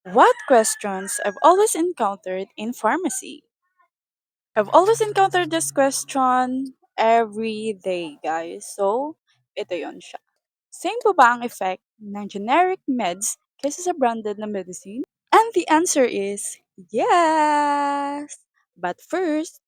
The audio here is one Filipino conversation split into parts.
What questions I've always encountered in pharmacy? I've always encountered this question every day, guys. So, ito yon siya. Same po ba ang effect ng generic meds kaysa sa branded na medicine? And the answer is yes! But first,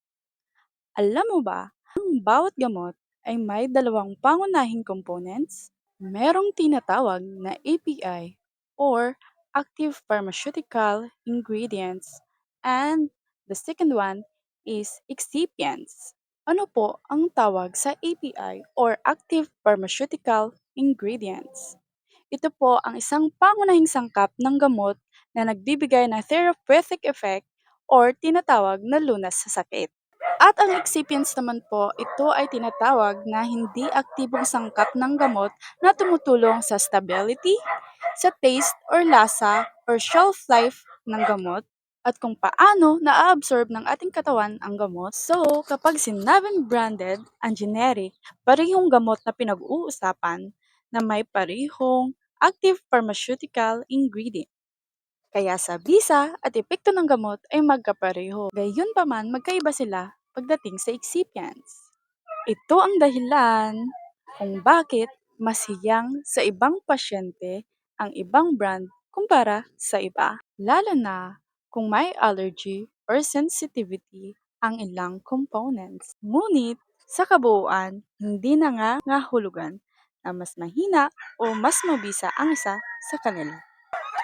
alam mo ba, ang bawat gamot ay may dalawang pangunahing components? Merong tinatawag na API or active pharmaceutical ingredients and the second one is excipients. Ano po ang tawag sa API or active pharmaceutical ingredients? Ito po ang isang pangunahing sangkap ng gamot na nagbibigay ng therapeutic effect or tinatawag na lunas sa sakit. At ang excipients naman po, ito ay tinatawag na hindi aktibong sangkap ng gamot na tumutulong sa stability, sa taste or lasa or shelf life ng gamot at kung paano na-absorb ng ating katawan ang gamot. So, kapag sinabing branded, ang generic, parehong gamot na pinag-uusapan na may parehong active pharmaceutical ingredient. Kaya sa bisa at epekto ng gamot ay magkapareho. Gayunpaman, magkaiba sila pagdating sa excipients. Ito ang dahilan kung bakit mas hiyang sa ibang pasyente ang ibang brand kumpara sa iba. Lalo na kung may allergy or sensitivity ang ilang components. Ngunit sa kabuuan, hindi na nga hulugan na mas mahina o mas mabisa ang isa sa kanila.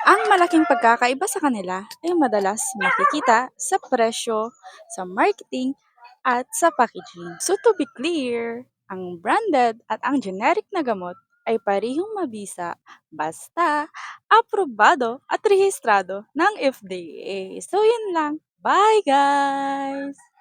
Ang malaking pagkakaiba sa kanila ay madalas makikita sa presyo, sa marketing, at sa packaging. So to be clear, ang branded at ang generic na gamot ay parehong mabisa basta aprobado at rehistrado ng FDA. So yun lang. Bye guys!